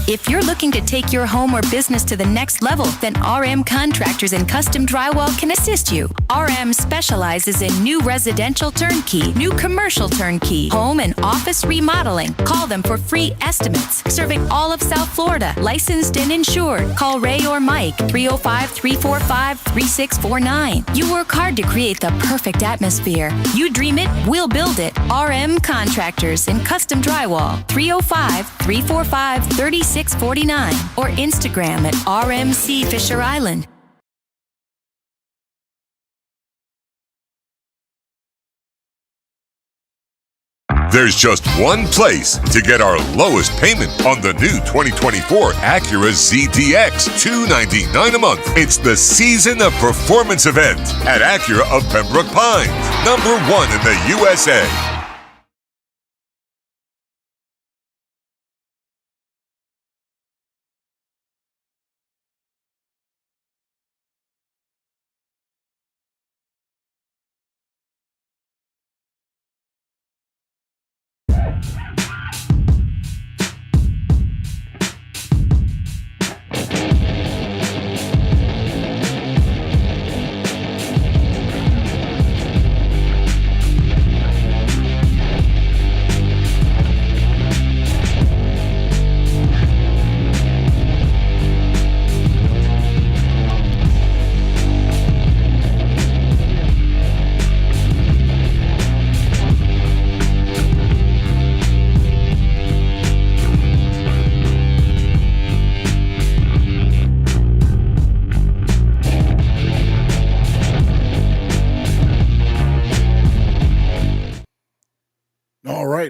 If you're looking to take your home or business to the next level, then RM Contractors and Custom Drywall can assist you. RM specializes in new residential turnkey, new commercial turnkey, home and office remodeling. Call them for free estimates. Serving all of South Florida, licensed and insured. Call Ray or Mike, 305-345-3649. You work hard to create the perfect atmosphere. You dream it, we'll build it. RM Contractors and Custom Drywall, 305-345-3649 or Instagram at RMC Fisher Island. There's just one place to get our lowest payment on the new 2024 Acura ZDX, $299 a month. It's the Season of Performance event at Acura of Pembroke Pines, #1 in the USA.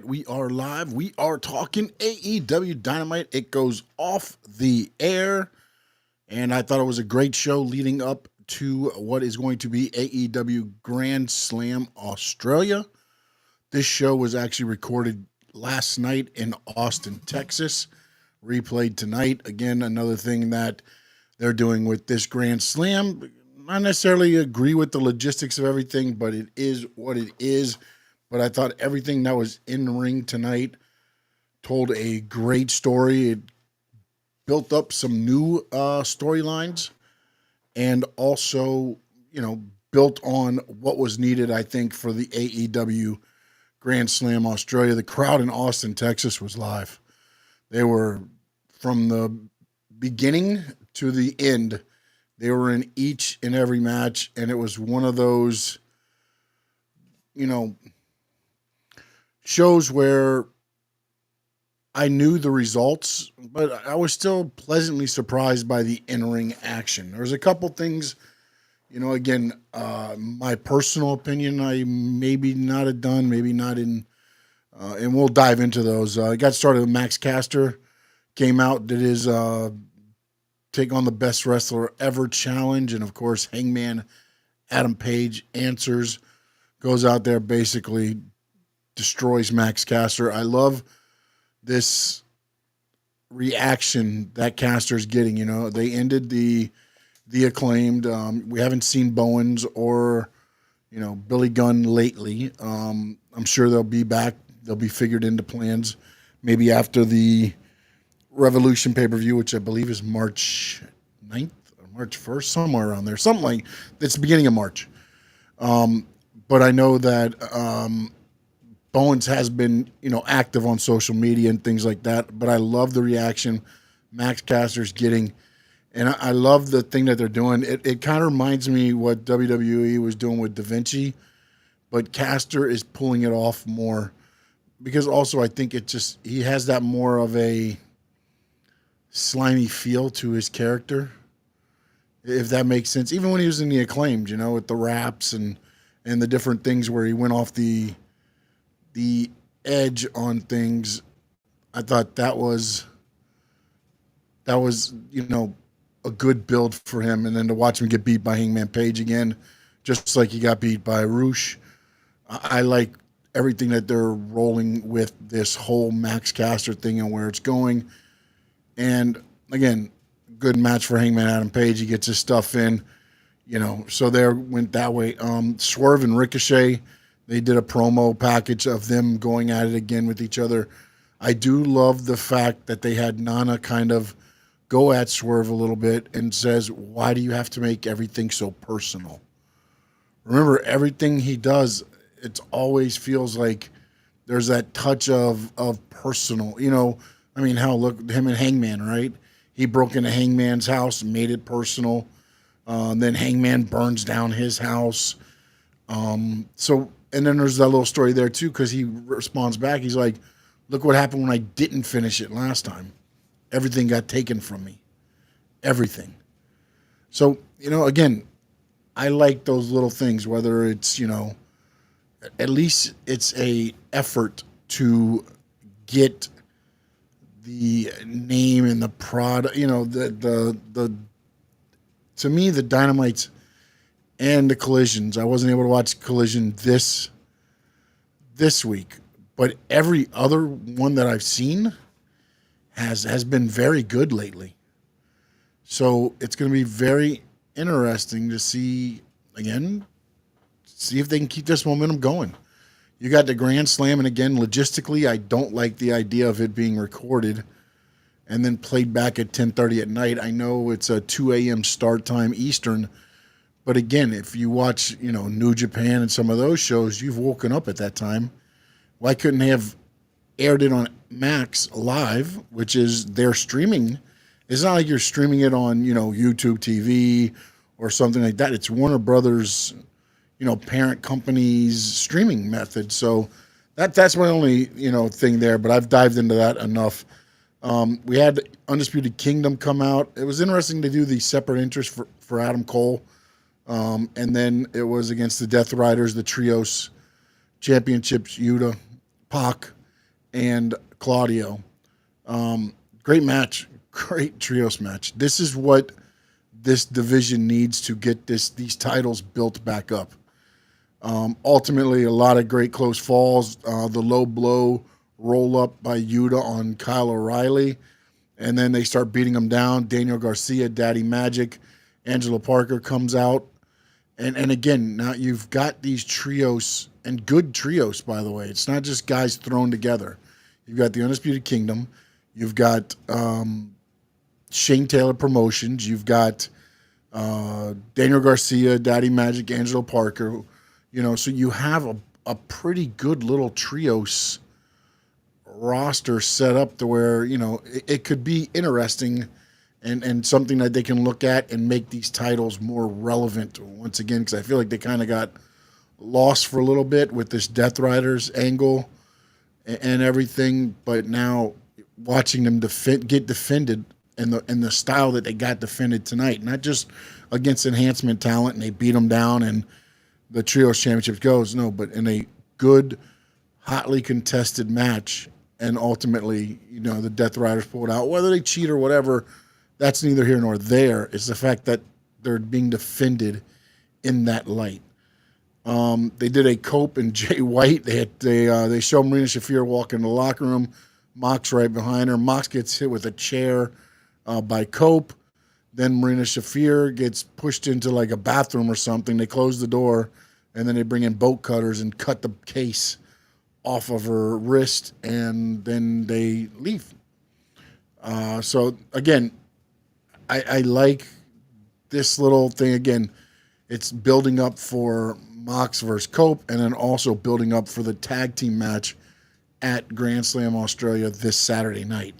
We are live. We are talking AEW Dynamite. It goes off the air, and I thought it was a great show leading up to what is going to be AEW Grand Slam Australia. This show was actually recorded last night in Austin, Texas, replayed tonight. Again, another thing that they're doing with this Grand Slam. Not necessarily agree with the logistics of everything, but it is what it is. But I thought everything that was in the ring tonight told a great story. It built up some new storylines and also, built on what was needed, I think, for the AEW Grand Slam Australia. The crowd in Austin, Texas was live. They were, from the beginning to the end, they were in each and every match, and it was one of those, shows where I knew the results, but I was still pleasantly surprised by the in-ring action. There's a couple things, again, my personal opinion, I maybe not have done, maybe not in, and we'll dive into those. I got started with Max Caster, came out, did his Take on the Best Wrestler Ever challenge, and of course, Hangman Adam Page answers, goes out there, basically destroys Max Caster. I love this reaction that Caster's getting. They ended the Acclaimed. We haven't seen Bowens or Billy Gunn lately. I'm sure they'll be back. They'll be figured into plans maybe after the Revolution pay-per-view, which I believe is March 9th or March 1st, somewhere around there. Something like it's the beginning of March. But I know that Bowens has been, active on social media and things like that, but I love the reaction Max Caster's getting, and I love the thing that they're doing. It kind of reminds me what WWE was doing with Da Vinci, but Caster is pulling it off more because also I think he has that more of a slimy feel to his character, if that makes sense. Even when he was in the Acclaimed, with the raps and the different things where he went off the edge on things, I thought that was a good build for him. And then to watch him get beat by Hangman Page again, just like he got beat by Roosh. I like everything that they're rolling with this whole Max Caster thing and where it's going. And again, good match for Hangman Adam Page. He gets his stuff in, so there went that way. Swerve and Ricochet, they did a promo package of them going at it again with each other. I do love the fact that they had Nana kind of go at Swerve a little bit and says, why do you have to make everything so personal? Remember, everything he does, it always feels like there's that touch of personal. I mean, look, him and Hangman, right? He broke into Hangman's house and made it personal. Then Hangman burns down his house. And then there's that little story there too, because he responds back. He's like, look what happened when I didn't finish it last time. Everything got taken from me. Everything. So, again, I like those little things, whether it's, at least it's a effort to get the name and the product, to me, the Dynamites and the Collisions. I wasn't able to watch Collision this week, but every other one that I've seen has been very good lately. So it's going to be very interesting to see if they can keep this momentum going. You got the Grand Slam, and again, logistically, I don't like the idea of it being recorded and then played back at 10:30 at night. I know it's a 2 a.m. start time Eastern, but again, if you watch, New Japan and some of those shows, you've woken up at that time. Why couldn't they have aired it on Max Live, which is their streaming? It's not like you're streaming it on, YouTube TV or something like that. It's Warner Brothers, parent company's streaming method. So that's my only, thing there, but I've dived into that enough. We had Undisputed Kingdom come out. It was interesting to do the separate interest for Adam Cole. And then it was against the Death Riders, the Trios Championships, Yuta, Pac, and Claudio. Great match. Great Trios match. This is what this division needs to get these titles built back up. Ultimately, a lot of great close falls. The low blow roll up by Yuta on Kyle O'Reilly. And then they start beating him down. Daniel Garcia, Daddy Magic, Angelo Parker comes out. And again, now you've got these trios, and good trios, by the way. It's not just guys thrown together. You've got the Undisputed Kingdom. You've got Shane Taylor Promotions. You've got Daniel Garcia, Daddy Magic, Angelo Parker. So you have a pretty good little trios roster set up to where, it could be interesting and something that they can look at and make these titles more relevant once again, because I feel like they kind of got lost for a little bit with this Death Riders angle and everything, but now watching them get defended in the style that they got defended tonight, not just against enhancement talent and they beat them down and the Trios Championship goes, no, but in a good, hotly contested match, and ultimately, the Death Riders pulled out. Whether they cheat or whatever, that's neither here nor there. It's the fact that they're being defended in that light. They did a Cope and Jay White. They show Marina Shafir walking in the locker room. Mox right behind her. Mox gets hit with a chair by Cope. Then Marina Shafir gets pushed into like a bathroom or something. They close the door, and then they bring in bolt cutters and cut the case off of her wrist, and then they leave. So, again, I like this little thing. Again, it's building up for Mox versus Cope, and then also building up for the tag team match at Grand Slam Australia this Saturday night.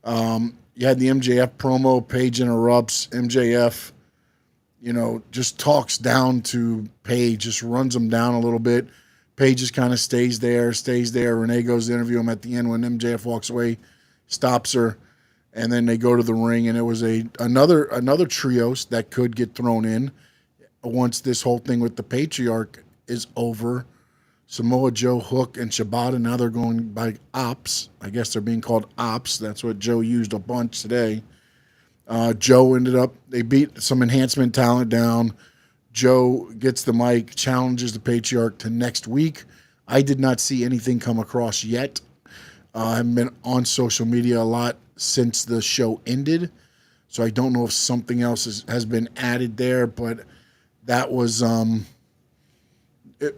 You had the MJF promo. Paige interrupts. MJF, just talks down to Paige, just runs him down a little bit. Paige just kind of stays there. Renee goes to interview him at the end when MJF walks away, stops her, and then they go to the ring. And it was another trios that could get thrown in once this whole thing with the Patriarch is over. Samoa Joe, Hook, and Shibata, now they're going by Ops. I guess they're being called Ops. That's what Joe used a bunch today. Joe they beat some enhancement talent down. Joe gets the mic, challenges the Patriarch to next week. I did not see anything come across yet. I haven't been on social media a lot since the show ended, so I don't know if something else has been added there, but that was...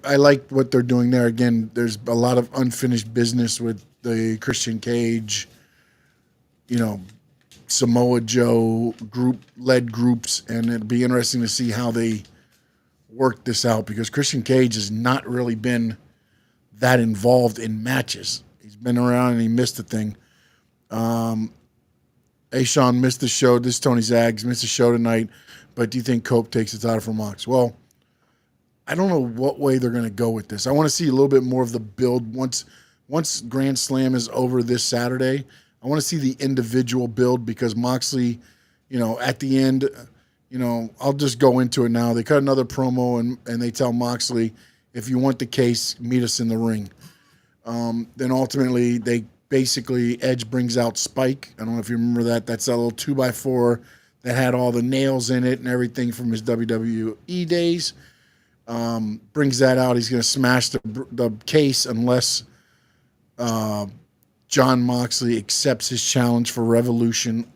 I like what they're doing there. Again, there's a lot of unfinished business with the Christian Cage, Samoa Joe led groups, and it'll be interesting to see how they work this out because Christian Cage has not really been that involved in matches. He's been around and he missed the thing. Sean missed the show. This is Tony Zags missed the show tonight, but do you think Cope takes the title from Mox? Well, I don't know what way they're going to go with this. I want to see a little bit more of the build once Grand Slam is over this Saturday. I want to see the individual build because Moxley, at the end, I'll just go into it now. They cut another promo and they tell Moxley, if you want the case, meet us in the ring. Then ultimately, Edge brings out Spike. I don't know if you remember that. That's that little 2x4 that had all the nails in it and everything from his WWE days. Brings that out. He's going to smash the case unless Jon Moxley accepts his challenge for Revolution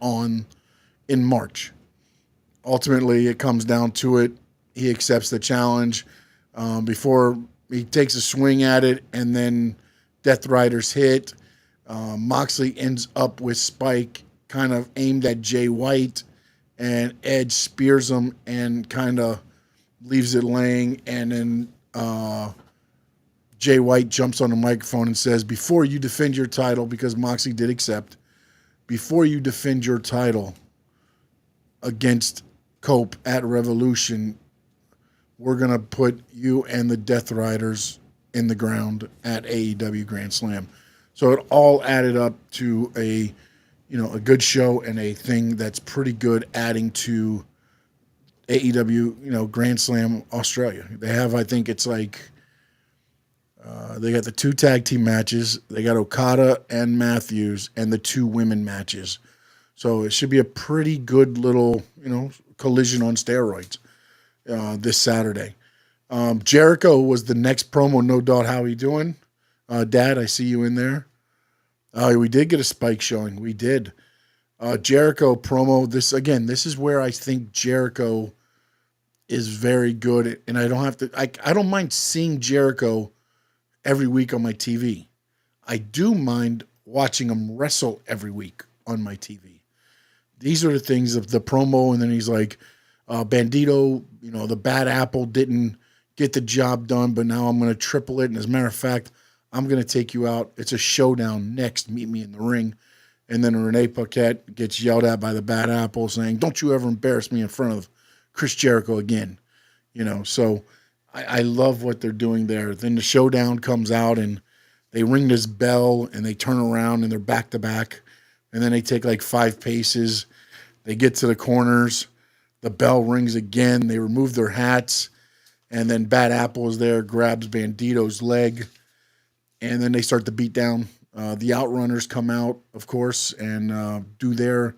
in March. Ultimately, it comes down to it. He accepts the challenge before he takes a swing at it, and then Death Riders hit. Moxley ends up with Spike kind of aimed at Jay White, and Edge spears him and kind of leaves it laying, and then Jay White jumps on the microphone and says, before you defend your title, because Moxley did accept, before you defend your title against Cope at Revolution, we're going to put you and the Death Riders in the ground at AEW Grand Slam. So it all added up to a good show and a thing that's pretty good adding to AEW, Grand Slam Australia. They have, I think it's like, they got the 2 tag team matches. They got Okada and Matthews and the 2 women matches. So it should be a pretty good little, collision on steroids this Saturday. Jericho was the next promo, no doubt. How you doing? Dad, I see you in there. We did get a Spike showing. We did. Jericho promo. This is where I think Jericho is very good. And I don't mind seeing Jericho every week on my TV. I do mind watching him wrestle every week on my TV. These are the things of the promo. And then he's like, Bandito, the bad apple didn't get the job done, but now I'm going to triple it. And as a matter of fact, I'm going to take you out. It's a showdown next. Meet me in the ring. And then Renee Paquette gets yelled at by the bad apple saying, don't you ever embarrass me in front of Chris Jericho again. So I love what they're doing there. Then the showdown comes out and they ring this bell and they turn around and they're back to back. And then they take like 5 paces. They get to the corners. The bell rings again. They remove their hats. And then Bad Apple is there, grabs Bandito's leg. And then they start to beat down. The Outrunners come out, of course, and do their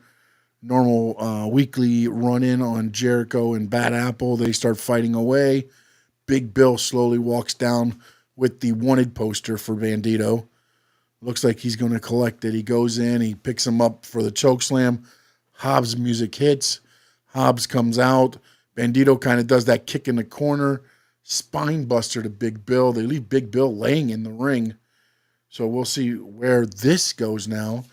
normal weekly run-in on Jericho and Bad Apple. They start fighting away. Big Bill slowly walks down with the wanted poster for Bandito. Looks like he's going to collect it. He goes in. He picks him up for the chokeslam. Hobbs' music hits. Hobbs comes out. Bandito kind of does that kick in the corner. Spine buster to Big Bill. They leave Big Bill laying in the ring. So we'll see where this goes now.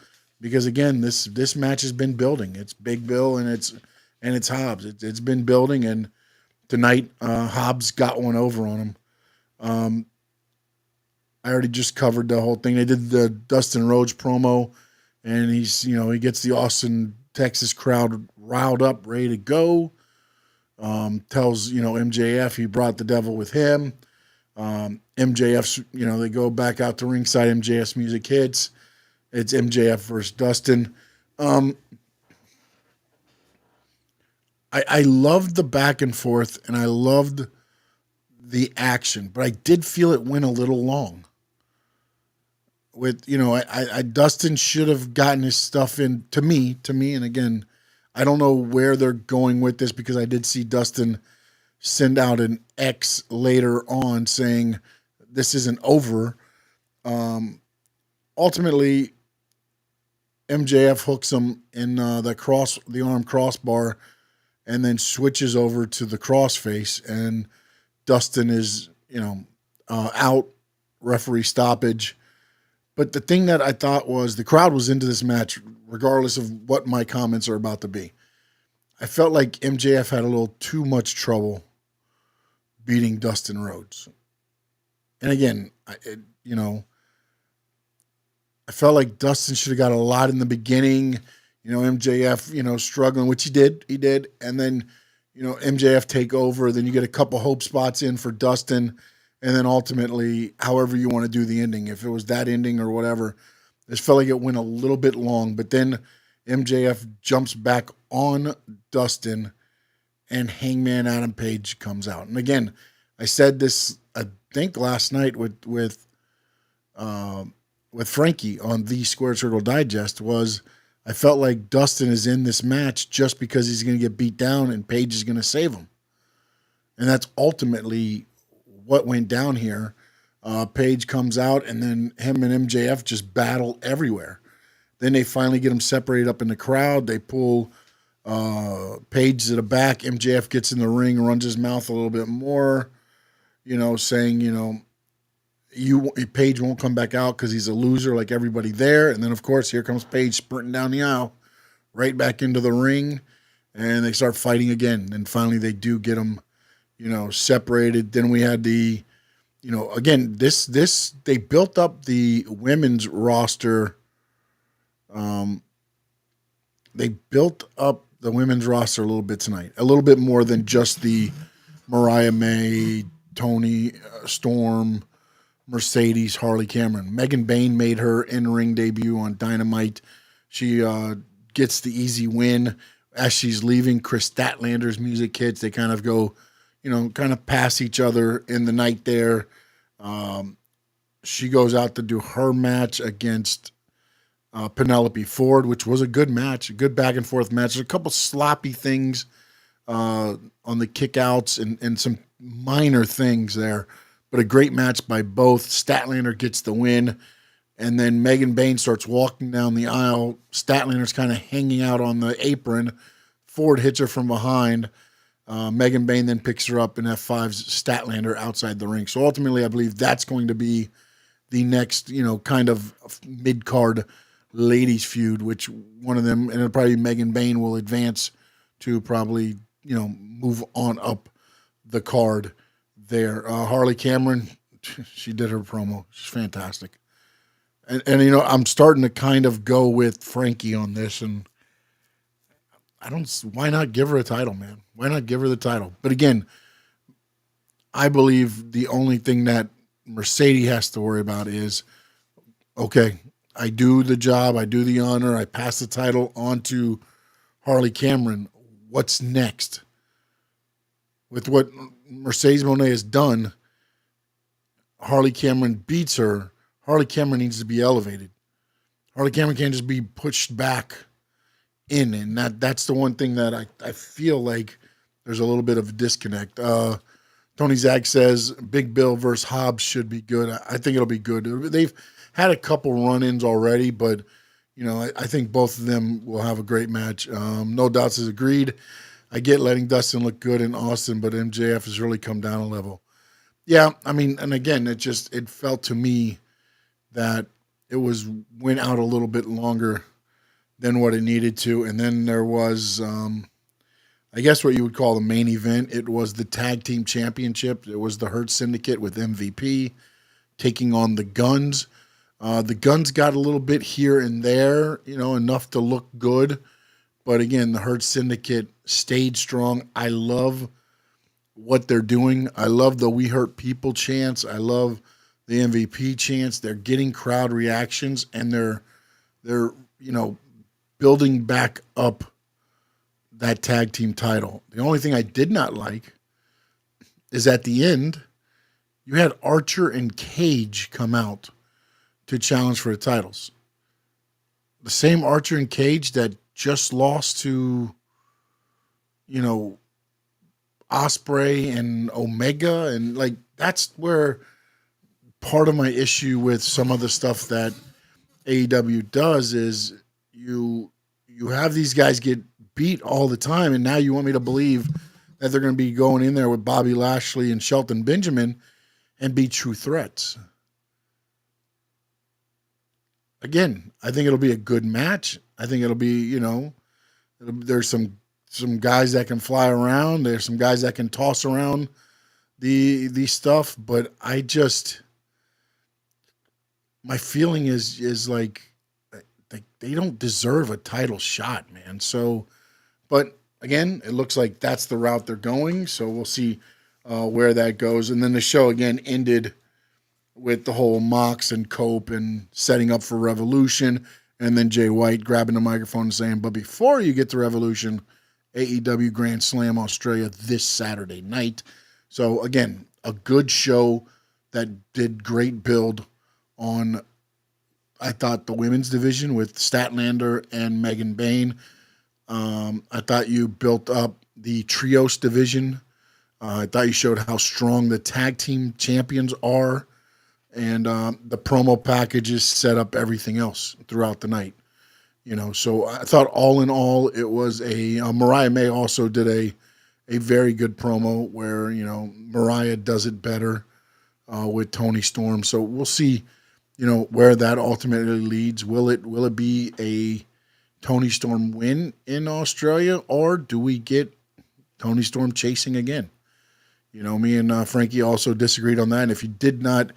Because, again, this match has been building. It's Big Bill and it's Hobbs. It's been building, and tonight Hobbs got one over on him. I already just covered the whole thing. They did the Dustin Rhodes promo, and he gets the Austin, Texas crowd riled up, ready to go. Tells, MJF he brought the devil with him. MJF's, they go back out to ringside. MJF's music hits. It's MJF versus Dustin. I loved the back and forth, and I loved the action, but I did feel it went a little long. Dustin should have gotten his stuff in to me, and again, I don't know where they're going with this because I did see Dustin send out an X later on saying this isn't over. Ultimately, MJF hooks him in the arm crossbar and then switches over to the crossface, and Dustin is, out, referee stoppage. But the thing that I thought was the crowd was into this match, regardless of what my comments are about to be. I felt like MJF had a little too much trouble beating Dustin Rhodes. And again, I felt like Dustin should have got a lot in the beginning. MJF, struggling, which he did. And then, MJF take over. Then you get a couple hope spots in for Dustin. And then ultimately, however you want to do the ending, if it was that ending or whatever, I just felt like it went a little bit long. But then MJF jumps back on Dustin, and Hangman Adam Page comes out. And again, I said this, I think last night with Frankie on the Square Circle Digest, was I felt like Dustin is in this match just because he's going to get beat down and Page is going to save him. And that's ultimately what went down here. Page comes out, and then him and MJF just battle everywhere. Then they finally get him separated up in the crowd. They pull Page to the back. MJF gets in the ring, runs his mouth a little bit more, saying, Page won't come back out because he's a loser like everybody there. And then, of course, here comes Page sprinting down the aisle, right back into the ring, and they start fighting again. And finally they do get him, separated. Then we had the, again, this they built up the women's roster. They built up the women's roster a little bit tonight, a little bit more than just the Mariah May, Tony Storm, Mercedes, Harley Cameron. Megan Bayne made her in-ring debut on Dynamite. She gets the easy win. As she's leaving, Chris Statlander's music hits. They kind of go, kind of pass each other in the night there. She goes out to do her match against Penelope Ford, which was a good match, a good back and forth match. There's a couple sloppy things on the kickouts and some minor things there, but a great match by both. Statlander gets the win, and then Megan Bayne starts walking down the aisle. Statlander's kind of hanging out on the apron. Ford hits her from behind. Megan Bayne then picks her up and F5s Statlander outside the ring. So ultimately, I believe that's going to be the next, kind of mid-card ladies feud, which one of them, and it'll probably Megan Bayne, will advance to probably, move on up the card there. Harley Cameron, she did her promo. She's fantastic. And I'm starting to kind of go with Frankie on this, and why not give her a title, man? Why not give her the title? But again, I believe the only thing that Mercedes has to worry about is, okay, I do the job, I do the honor, I pass the title on to Harley Cameron. What's next? With what Mercedes Moné has done, Harley Cameron beats her. Harley Cameron needs to be elevated. Harley Cameron can't just be pushed back in, and that's the one thing that I feel like there's a little bit of a disconnect. Tony Zag says Big Bill versus Hobbs should be good. I think it'll be good. They've had a couple run-ins already, but I think both of them will have a great match. No Doubts has agreed. I get letting Dustin look good in Austin, but MJF has really come down a level. Yeah, and again, it felt to me that it went out a little bit longer than what it needed to. And then there was, I guess what you would call the main event. It was the Tag Team Championship. It was the Hurt Syndicate with MVP taking on the Guns. The Guns got a little bit here and there, enough to look good. But again, the Hurt Syndicate stayed strong. I love what they're doing. I love the We Hurt People chants. I love the MVP chants. They're getting crowd reactions, and they're building back up that tag team title. The only thing I did not like is at the end, you had Archer and Cage come out to challenge for the titles. The same Archer and Cage that just lost to, Ospreay and Omega, and that's where part of my issue with some of the stuff that AEW does is you have these guys get beat all the time, and now you want me to believe that they're going to be going in there with Bobby Lashley and Shelton Benjamin and be true threats. again, I think it'll be a good match. I think it'll be, there's some guys that can fly around. There's some guys that can toss around the stuff, but my feeling is like they don't deserve a title shot, man. So, but again, it looks like that's the route they're going. So we'll see where that goes. And then the show again ended with the whole Mox and Cope and setting up for Revolution, and then Jay White grabbing the microphone and saying, but before you get to Revolution, AEW Grand Slam Australia this Saturday night. So again, a good show that did great build on, I thought, the women's division with Statlander and Megan Bayne. I thought you built up the trios division. I thought you showed how strong the tag team champions are. And the promo packages set up everything else throughout the night. So I thought all in all, it was Mariah May also did a very good promo where, Mariah does it better with Toni Storm. So we'll see, where that ultimately leads. Will it be a Toni Storm win in Australia, or do we get Toni Storm chasing again? Me and Frankie also disagreed on that. And if you did not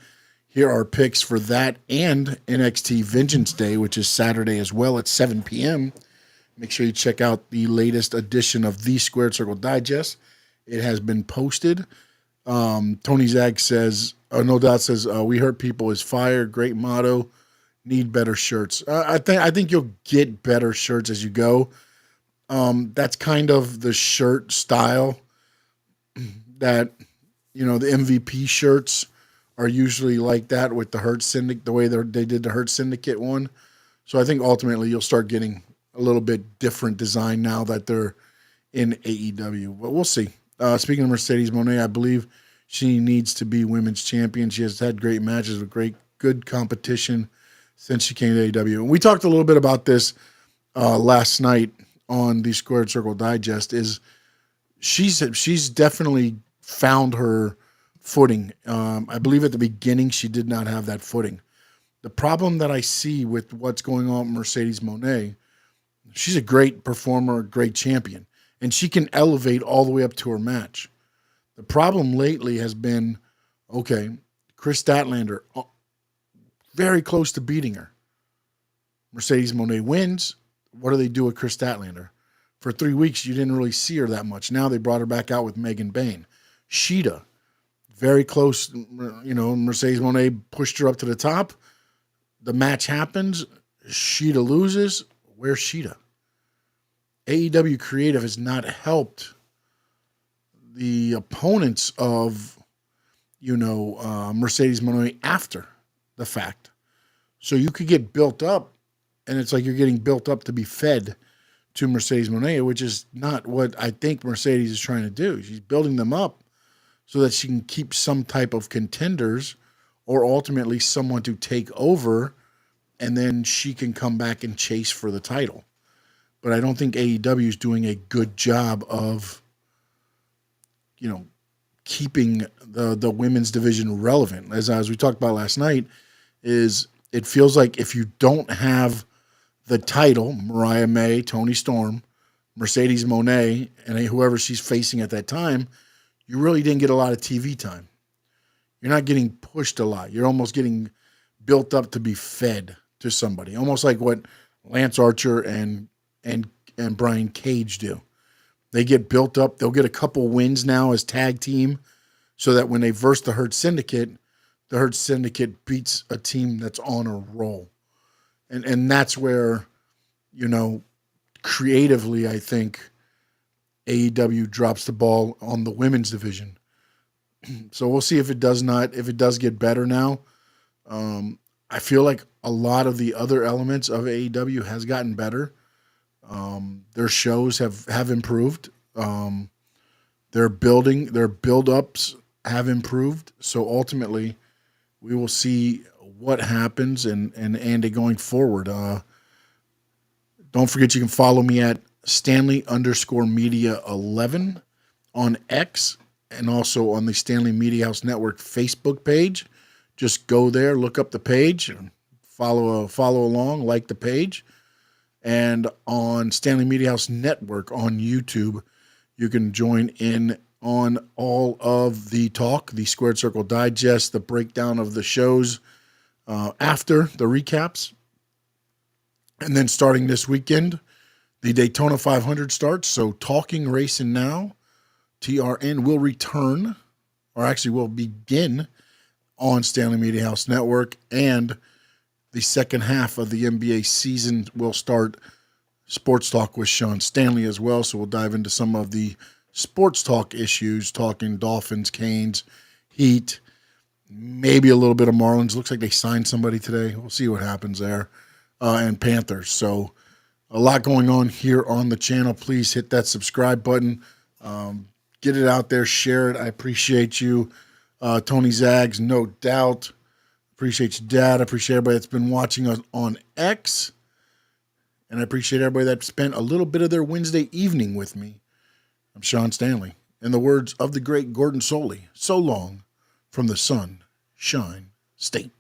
hear our picks for that and NXT Vengeance Day, which is Saturday as well at 7 p.m., make sure you check out the latest edition of the Squared Circle Digest. It has been posted. Tony Zag says, No Doubt says, we hurt people is fire. Great motto. Need better shirts. I think you'll get better shirts as you go. That's kind of the shirt style that, the MVP shirts are usually like that with the Hurt Syndicate, the way they did the Hurt Syndicate one. So I think ultimately you'll start getting a little bit different design now that they're in AEW. But we'll see. Speaking of Mercedes Moné, I believe she needs to be women's champion. She has had great matches with good competition since she came to AEW. And we talked a little bit about this last night on the Squared Circle Digest. Is she's definitely found her footing. I believe at the beginning she did not have that footing. The problem that I see with what's going on with Mercedes Moné, she's a great performer, a great champion, and she can elevate all the way up to her match. The problem lately has been, Chris Statlander, very close to beating her. Mercedes Moné wins. What do they do with Chris Statlander? For 3 weeks, you didn't really see her that much. Now they brought her back out with Megan Bayne. Shida, very close, Mercedes Moné pushed her up to the top. The match happens. Shida loses. Where's Shida? AEW Creative has not helped the opponents of, Mercedes Moné after the fact. So you could get built up, and it's like you're getting built up to be fed to Mercedes Moné, which is not what I think Mercedes is trying to do. She's building them up so that she can keep some type of contenders or ultimately someone to take over, and then she can come back and chase for the title. But I don't think AEW is doing a good job of, keeping the women's division relevant. As we talked about last night, is it feels like if you don't have the title, Mariah May, Toni Storm, Mercedes Moné, and whoever she's facing at that time, you really didn't get a lot of TV time. You're not getting pushed a lot. You're almost getting built up to be fed to somebody, almost like what Lance Archer and Brian Cage do. They get built up. They'll get a couple wins now as tag team so that when they verse the Hurt Syndicate beats a team that's on a roll. And that's where, creatively, I think AEW drops the ball on the women's division. So we'll see if it does get better now. I feel like a lot of the other elements of AEW has gotten better. Their shows have improved. Their build-ups have improved. So ultimately, we will see what happens and Andy going forward. Don't forget you can follow me at Stanley_Media11 on X and also on the Stanley Media House Network Facebook page. Just go there, look up the page, and follow along, like the page. And on Stanley Media House Network on YouTube, you can join in on all of the talk, the Squared Circle Digest, the breakdown of the shows after the recaps. And then starting this weekend, the Daytona 500 starts. So Talking Racing Now, TRN, will return, or actually will begin on Stanley Media House Network. And the second half of the NBA season will start Sports Talk with Sean Stanley as well. So we'll dive into some of the sports talk issues, talking Dolphins, Canes, Heat, maybe a little bit of Marlins. Looks like they signed somebody today. We'll see what happens there. And Panthers. So a lot going on here on the channel. Please hit that subscribe button. Get it out there. Share it. I appreciate you. Tony Zags, no doubt. Appreciate you, Dad. I appreciate everybody that's been watching us on X. And I appreciate everybody that spent a little bit of their Wednesday evening with me. I'm Sean Stanley. In the words of the great Gordon Soley, so long from the Sunshine State.